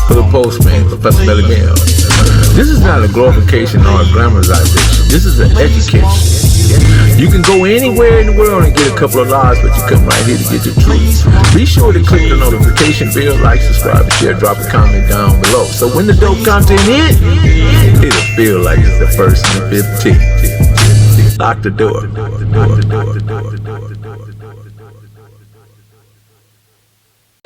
Hood Postman, Professor Melly Mel. This is not a glorification or a glamorization. This is an education. You can go anywhere in the world and get a couple of lives, but you come right here to get the truth. Be sure to click the notification bell, like, subscribe, and share. Drop a comment down below. So when the dope content hit, it'll feel like it's the first and the 15th. Lock the door.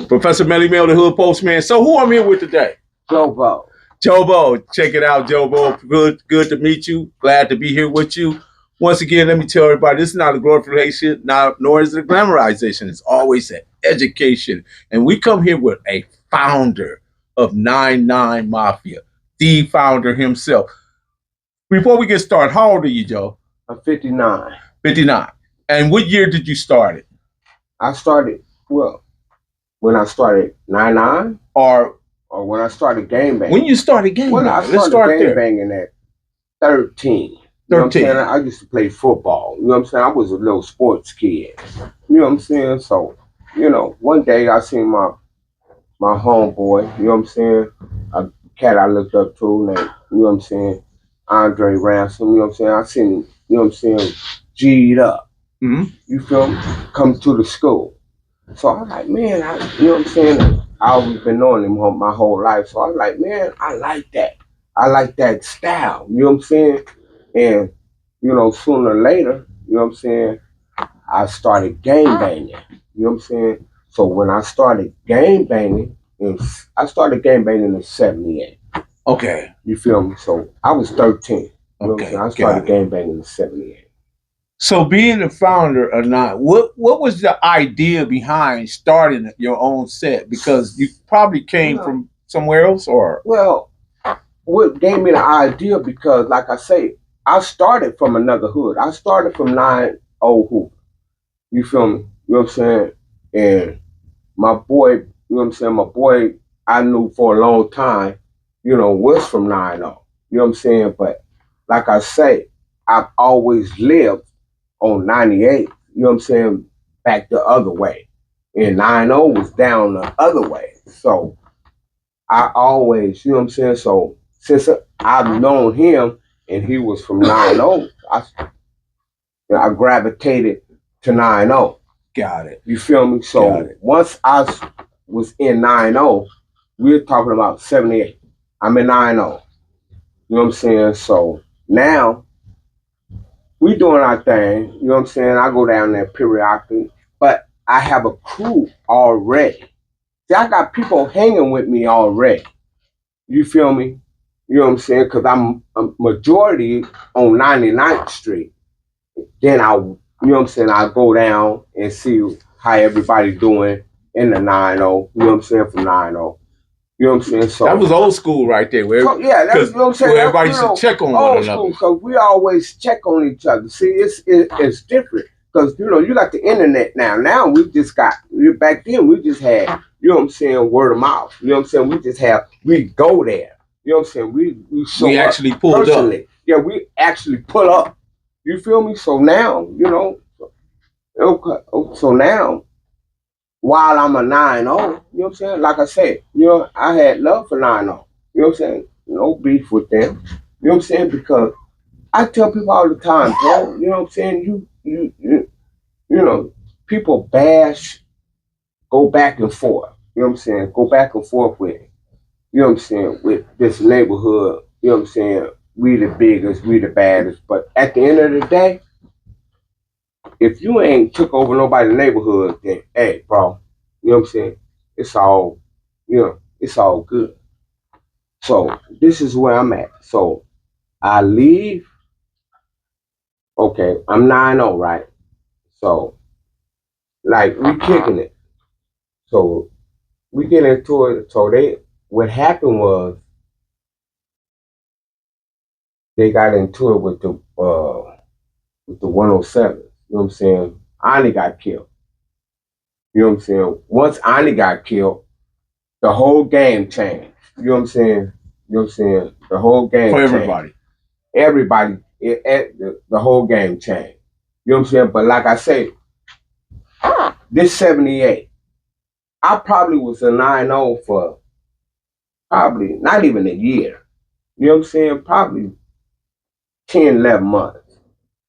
Professor Melly Mel, the Hood Postman. So who I'm here with today? JoBo. JoBo, check it out, JoBo. Good to meet you. Glad to be here with you. Once again, let me tell everybody, this is not a glorification, nor is it a glamorization. It's always an education. And we come here with a founder of 99 Mafia, the founder himself. Before we get started, how old are you, Joe? I'm 59. 59. And what year did you start it? I started, when I started 99 or when I started game banging. When you started game banging? I started game banging at 13. You know what I'm saying? I used to play football. You know what I'm saying? I was a little sports kid. You know what I'm saying? So, one day I seen my homeboy, you know what I'm saying? A cat I looked up to named, you know what I'm saying, Andre Ransom, you know what I'm saying? I seen him, you know what I'm saying, G'd up. Mm-hmm. You feel me? Come to the school. So I was like, man, you know what I'm saying? I always been knowing him my whole life. So I was like, man, I like that. I like that style. You know what I'm saying? And, sooner or later, you know what I'm saying, I started game banging. You know what I'm saying? So when I started game banging, I started game banging in 78. Okay. You feel me? So I was 13. You know what I'm saying? I started game banging in 78. So being the founder or not, what was the idea behind starting your own set? Because you probably came from somewhere else, or? Well, what gave me the idea, because like I say, I started from another hood. I started from 90 Hoop. You feel me? You know what I'm saying? And my boy, you know what I'm saying? My boy I knew for a long time, was from 90. You know what I'm saying? But like I say, I've always lived on 98, you know what I'm saying, back the other way. And 90 was down the other way. So I always, you know what I'm saying, so since I've known him and he was from 90, I gravitated to 90. Got it. You feel me? So once I was in 90, we're talking about 78. I'm in 90. You know what I'm saying? So now we doing our thing, you know what I'm saying? I go down there periodically, but I have a crew already. See, I got people hanging with me already. You feel me? You know what I'm saying? Because I'm a majority on 99th Street. Then you know what I'm saying, I go down and see how everybody doing in the 90, you know what I'm saying, from 90. You know what I'm saying? So that was old school right there. That's you know what I'm saying. Where everybody should check on one another. Old school, because we always check on each other. See, it's different because you got the internet now. Now we just got. Back then we just had, you know what I'm saying, word of mouth. You know what I'm saying. We go there. You know what I'm saying. We show we actually up pulled personally. Up. Yeah, we actually pull up. You feel me? So now, so now, while I'm a 9-0, you know what I'm saying? Like I said, I had love for 9-0. You know what I'm saying? No beef with them. You know what I'm saying? Because I tell people all the time, bro, you know what I'm saying? People bash, go back and forth. You know what I'm saying? Go back and forth with it. You know what I'm saying? With this neighborhood, you know what I'm saying? We the biggest, we the baddest. But at the end of the day, if you ain't took over nobody's neighborhood, then hey, bro, you know what I'm saying? It's all, it's all good. So this is where I'm at. So I leave. Okay, I'm 9-0, right? So like we kicking it. So we get into it. So what happened was they got into it with the 107. You know what I'm saying? Ani got killed. You know what I'm saying? Once Ani got killed, the whole game changed. You know what I'm saying? You know what I'm saying? The whole game for changed. Everybody, the whole game changed. You know what I'm saying? But like I say, this 78, I probably was a 9-0 for probably not even a year. You know what I'm saying? Probably 10, 11 months.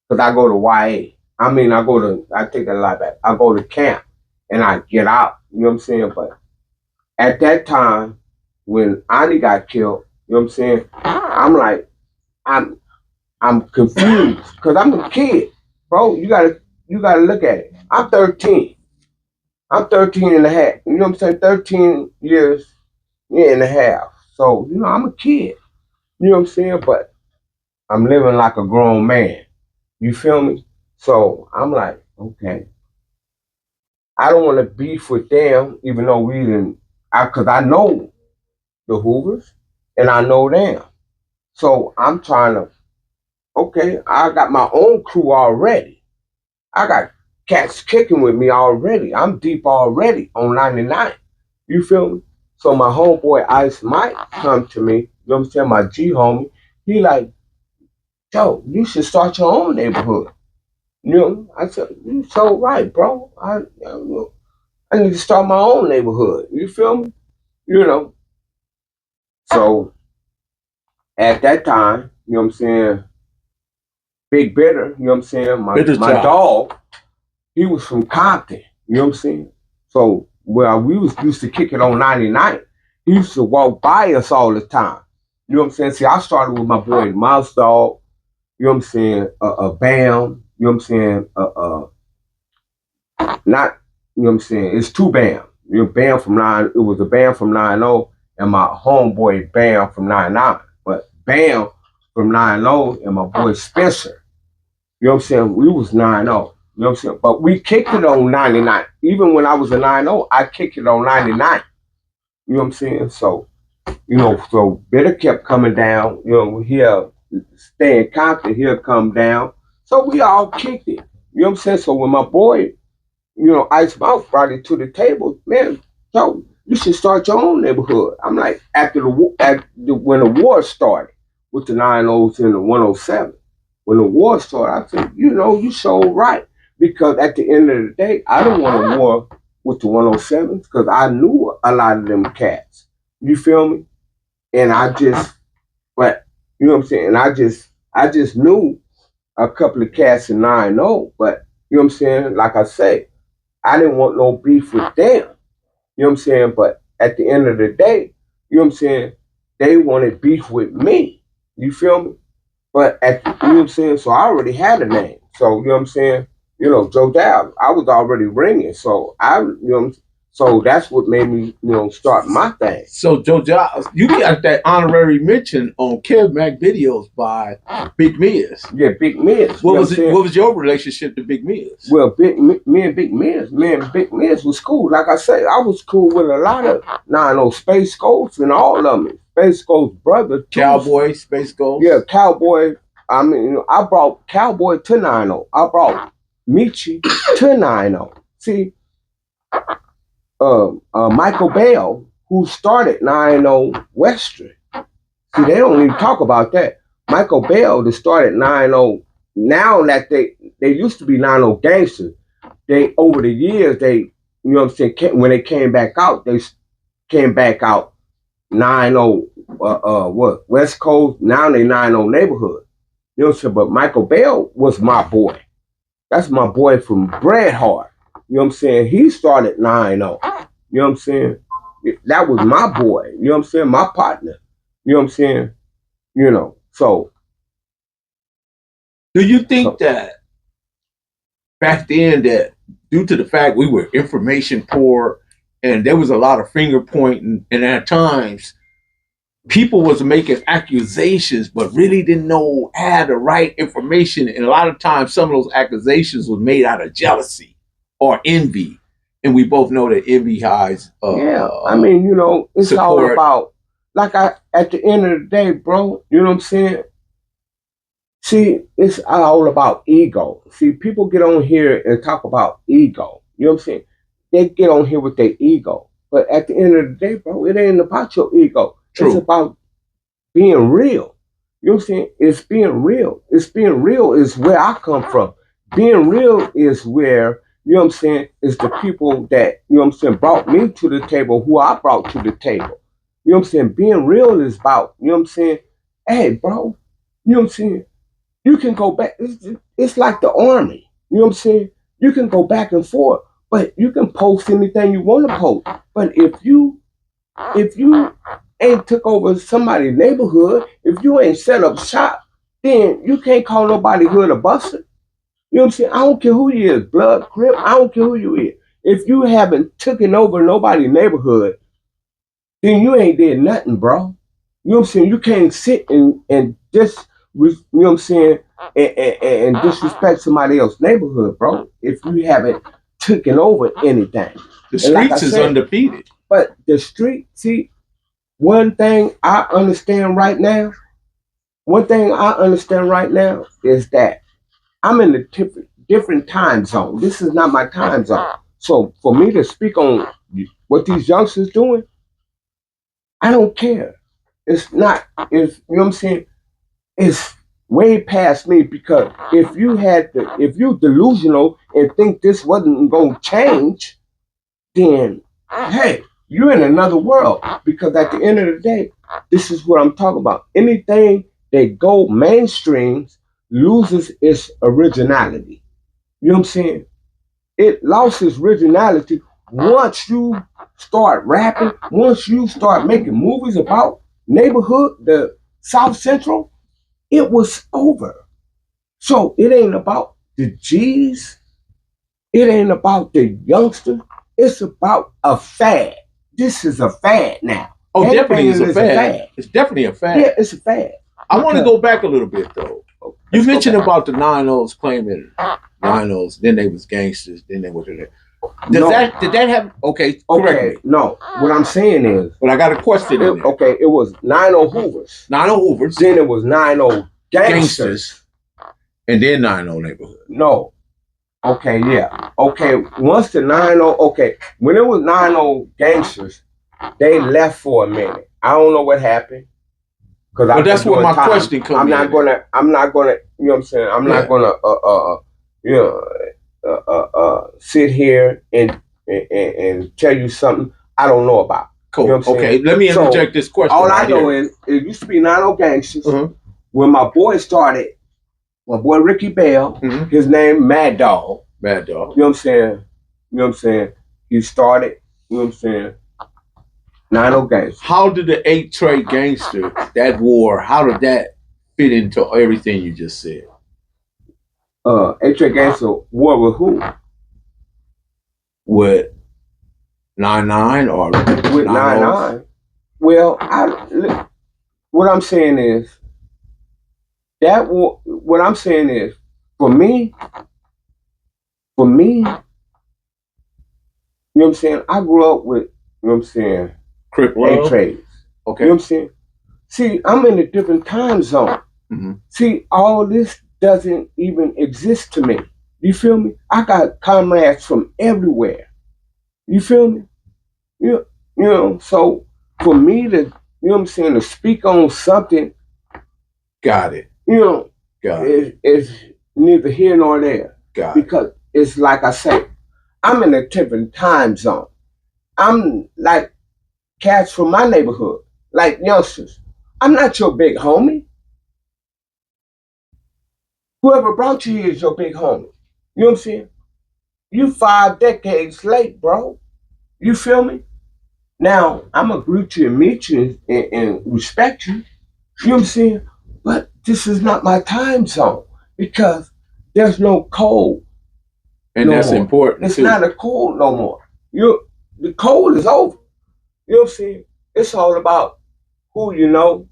Because I go to YA. I take that a lot back. I go to camp and I get out. You know what I'm saying? But at that time, when Ani got killed, you know what I'm saying? I'm like, I'm confused because I'm a kid, bro. You gotta look at it. I'm 13. I'm 13 and a half. You know what I'm saying? 13 years and a half. So, I'm a kid. You know what I'm saying? But I'm living like a grown man. You feel me? So I'm like, okay. I don't want to beef with them, even though we didn't, because I know the Hoovers and I know them. So I'm trying to, okay, I got my own crew already. I got cats kicking with me already. I'm deep already on 99. You feel me? So my homeboy Ice Mike come to me, you know what I'm saying, my G homie. He like, Joe, you should start your own neighborhood. I said, you so right, bro. I need to start my own neighborhood. You feel me? You know. So at that time, you know what I'm saying, Big Bitter, you know what I'm saying, my dog, he was from Compton, you know what I'm saying? So we used to kick it on 99. He used to walk by us all the time. You know what I'm saying? See, I started with my boy Mouse Dog, you know what I'm saying, Bam, you know what I'm saying, not, you know what I'm saying, it's two Bam. Bam from it was a Bam from 90 and my homeboy Bam from 99. But Bam from 90 and my boy Spencer, you know what I'm saying, we was 90. You know what I'm saying? But we kicked it on 99. Even when I was a 90, I kicked it on 99. You know what I'm saying? So, so Bitter kept coming down, he'll stay in Compton, he'll come down. So we all kicked it. You know what I'm saying? So when my boy, Ice Mouth brought it to the table, man, so you should start your own neighborhood. I'm like, when the war started with the 90s and the 107, when the war started, I said, you so right. Because at the end of the day, I don't want a war with the 107s because I knew a lot of them cats. You feel me? And but you know what I'm saying? And I just knew a couple of cats in 90, but you know what I'm saying? Like I say, I didn't want no beef with them. You know what I'm saying? But at the end of the day, you know what I'm saying? They wanted beef with me. You feel me? But you know what I'm saying? So I already had a name. So, you know what I'm saying? Joe Dab, I was already ringing. So so that's what made me, start my thing. So Joe Jobs, you got that honorary mention on Kev Mac videos by Big Miz. Yeah, Big Miz. What was your relationship to Big Miz? Well, me and Big Miz was cool. Like I said, I was cool with a lot of Space Ghost and all of them. Space Ghost brother too. Cowboy, Space Ghost. Yeah, Cowboy. I mean, I brought Cowboy to 90. I brought Michi to 90. See, Michael Bell, who started 90 Western. See, they don't even talk about that. Michael Bell that started 90. Now that they used to be 90 gangsters, they over the years you know what I'm saying, when they came back out, they came back out 90 West Coast. Now they 90 neighborhood. You know what I'm saying? But Michael Bell was my boy. That's my boy from Bret Hart. You know what I'm saying? He started 90. You know what I'm saying? That was my boy. You know what I'm saying? My partner. You know what I'm saying? So. Do you think that back then that due to the fact we were information poor and there was a lot of finger pointing and at times people was making accusations but really didn't know had the right information, and a lot of times some of those accusations was made out of jealousy or envy, and we both know that envy hides I mean, it's support. All about, like, at the end of the day, bro, you know what I'm saying? See, it's all about ego. See, people get on here and talk about ego. You know what I'm saying? They get on here with their ego. But at the end of the day, bro, it ain't about your ego. True. It's about being real. You know what I'm saying? It's being real. It's being real is where I come from. Being real is where, you know what I'm saying, is the people that, you know what I'm saying, brought me to the table, who I brought to the table. You know what I'm saying? Being real is about, you know what I'm saying? Hey, bro, you know what I'm saying? You can go back. It's like the army. You know what I'm saying? You can go back and forth, but you can post anything you want to post. But if you ain't took over somebody's neighborhood, if you ain't set up shop, then you can't call nobody hood a buster. You know what I'm saying? I don't care who you is, blood, crip. I don't care who you is. If you haven't taken over nobody's neighborhood, then you ain't did nothing, bro. You know what I'm saying? You can't sit and just, you know what I'm saying, and disrespect somebody else's neighborhood, bro. If you haven't taken over anything, the streets like is undefeated. But the street, see, one thing I understand right now. One thing I understand right now is that I'm in a different time zone. This is not my time zone. So for me to speak on what these youngsters doing, I don't care. It's not, it's, you know what I'm saying? It's way past me because if you delusional and think this wasn't going to change, then, hey, you're in another world. Because at the end of the day, this is what I'm talking about. Anything that go mainstream loses its originality. You know what I'm saying? It lost its originality once you start rapping, once you start making movies about neighborhood, the South Central, it was over. So it ain't about the G's, it ain't about the youngsters, it's about a fad. This is a fad now. Oh, definitely is a fad. It's definitely a fad. Yeah, it's a fad. I want to go back a little bit though. You mentioned about the 9-0s claiming 9-0s, then they was gangsters, then they were there. Did that have correct me. No. What I'm saying is, but I got a question in there. Okay, it was 9-0 Hoovers. 9-0 Hoovers. Then it was 9-0 gangsters. And then 9-0 neighborhood. No. Okay, yeah. Okay, once the 9-0, okay, when it was 9-0 gangsters, they left for a minute. I don't know what happened. But that's where my question comes I'm not gonna, you know what I'm saying? I'm not gonna, sit here and tell you something I don't know about. Cool. You know what I'm saying? Let me interject this question. All I know is it used to be 9-0 gangsters. When my boy started, my boy Ricky Bell, his name Mad Dog. Mad Dog. You know what I'm saying? You know what I'm saying? He started, you know what I'm saying? 9-0 gangsters. How did the 8 Trade gangster, that war, how did that fit into everything you just said? 8 Trade gangster war with who? With 9-9 or with 9-9? Well, what I'm saying is that war. What I'm saying is for me, you know what I'm saying? I grew up with, you know what I'm saying, Crip 8 Trades. Okay. You know what I'm saying? See, I'm in a different time zone. See, all this doesn't even exist to me. You feel me? I got comrades from everywhere. You feel me? You know, so for me to, you know what I'm saying, to speak on something. Got it. You know, it's neither here nor there. Got it. Because it's like I say, I'm in a different time zone. I'm like cats from my neighborhood, like youngsters. I'm not your big homie. Whoever brought you here is your big homie. You know what I'm saying? You 5 decades late, bro. You feel me? Now, I'm going to greet you and meet you and respect you. You know what I'm saying? But this is not my time zone because there's no code. And that's more. Important. It's not a code no more. The code is over. You know what I'm saying? It's all about who you know,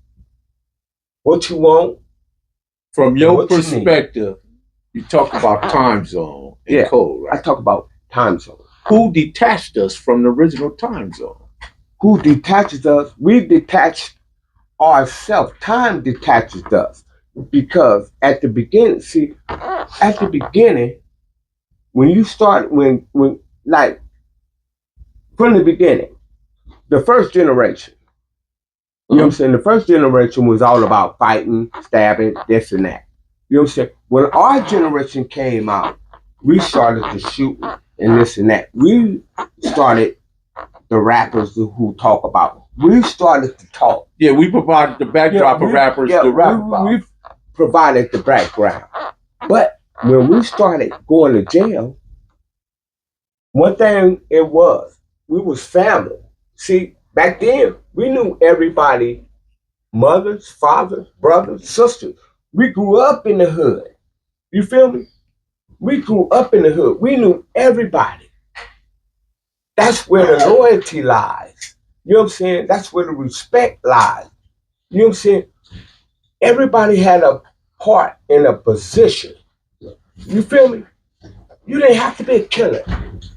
what you want. From your perspective, you talk about time zone and code, right? I talk about time zone. Who detached us from the original time zone? Who detaches us? We detach ourselves. Time detaches us. Because at the beginning, when you start, when like, from the beginning, the first generation, you know what I'm saying? The first generation was all about fighting, stabbing, this and that. You know what I'm saying? When our generation came out, we started to shoot and this and that. We started the rappers who talk about we started to talk. Yeah, we provided the backdrop of rappers to rap about. We provided the background. But when we started going to jail, one thing it was, we was family. See, back then, we knew everybody, mothers, fathers, brothers, sisters. We grew up in the hood. You feel me? We grew up in the hood. We knew everybody. That's where the loyalty lies. You know what I'm saying? That's where the respect lies. You know what I'm saying? Everybody had a part in a position. You feel me? You didn't have to be a killer.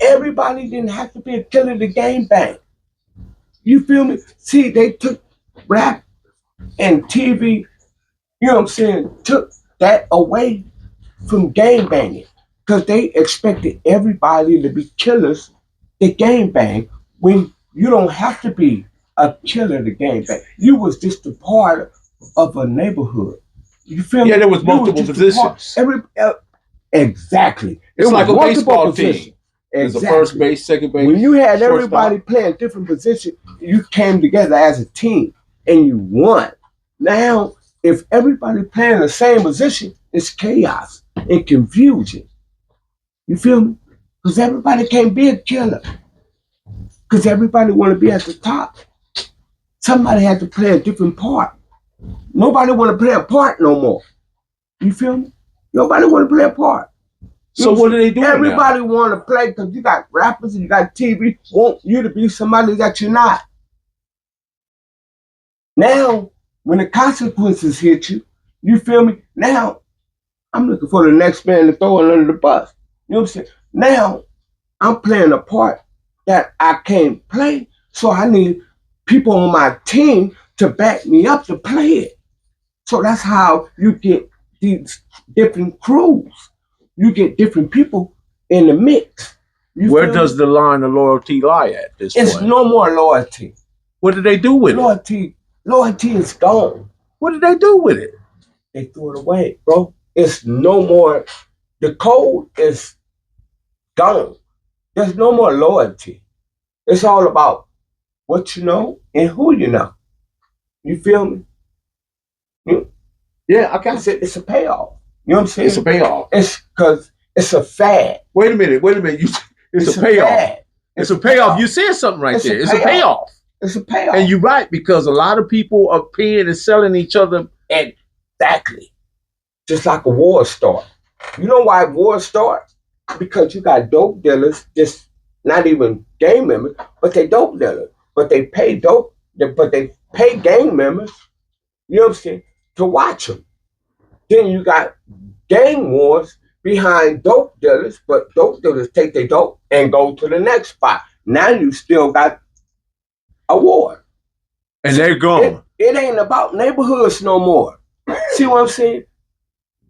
Everybody didn't have to be a killer to gang bang. You feel me? See, they took rap and TV, you know what I'm saying, took that away from gang banging. Because they expected everybody to be killers to gang bang when you don't have to be a killer to gang bang. You was just a part of a neighborhood. You feel me? Yeah, there was multiple positions. Exactly. It's like a baseball team. There's a first base, second base. When you had everybody playing different positions, you came together as a team and you won. Now, if everybody playing the same position, it's chaos and confusion. You feel me? Because everybody can't be a killer. Because everybody want to be at the top. Somebody had to play a different part. Nobody want to play a part no more. You feel me? Nobody want to play a part. So what are they doing Everybody want to play because you got rappers and you got TV want you to be somebody that you're not. Now, when the consequences hit you, you feel me? Now, I'm looking for the next man to throw it under the bus. You know what I'm saying? Now, I'm playing a part that I can't play, so I need people on my team to back me up to play it. So that's how you get these different crews. You get different people in the mix. Where does the line of loyalty lie at this point? It's no more loyalty. What did they do with it? Loyalty is gone. What did they do with it? They threw it away, bro. It's no more. The code is gone. There's no more loyalty. It's all about what you know and who you know. You feel me? Yeah, I got it. It's a payoff. You know what I'm saying? It's a payoff. It's because it's a fad. Wait a minute. It's a payoff. Fad. It's a payoff. You said something right there. It's a payoff. It's a payoff. And you're right, because a lot of people are paying and selling each other. Exactly. Just like a war start. You know why wars start? Because you got dope dealers, just not even gang members, but they dope dealers. But they pay but they pay gang members, you know what I'm saying, to watch them. Then you got gang wars behind dope dealers, but dope dealers take their dope and go to the next spot. Now you still got a war. And they're gone. It ain't about neighborhoods no more. See what I'm saying?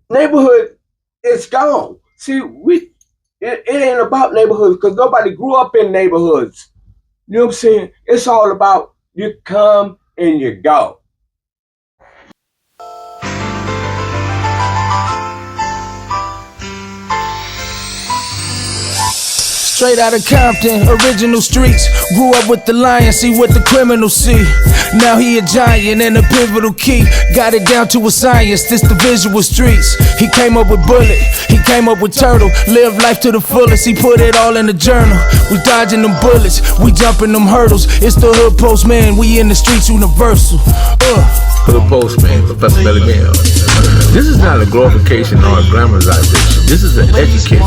Neighborhood is gone. See, it ain't about neighborhoods because nobody grew up in neighborhoods. You know what I'm saying? It's all about you come and you go. Straight out of Compton, original streets. Grew up with the lion, see what the criminals see. Now he a giant and a pivotal key. Got it down to a science, this the visual streets. He came up with Bullet, he came up with Turtle. Live life to the fullest, he put it all in the journal. We dodging them bullets, we jumping them hurdles. It's the Dahoodpostman, we in the streets universal. Dahoodpostman, Professor Belly Mail. This is not a glorification or a glamorization. This is an education.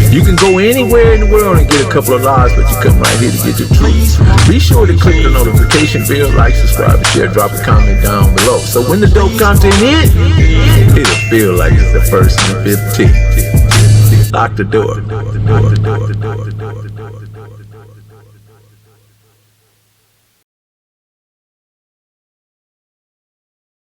You can go anywhere in the world and get a couple of lives, but you come right here to get the truth. Be sure to click the notification bell, like, subscribe, and share. Drop a comment down below. So when the dope content hits, it'll feel like it's the first and the 15th. Lock the door.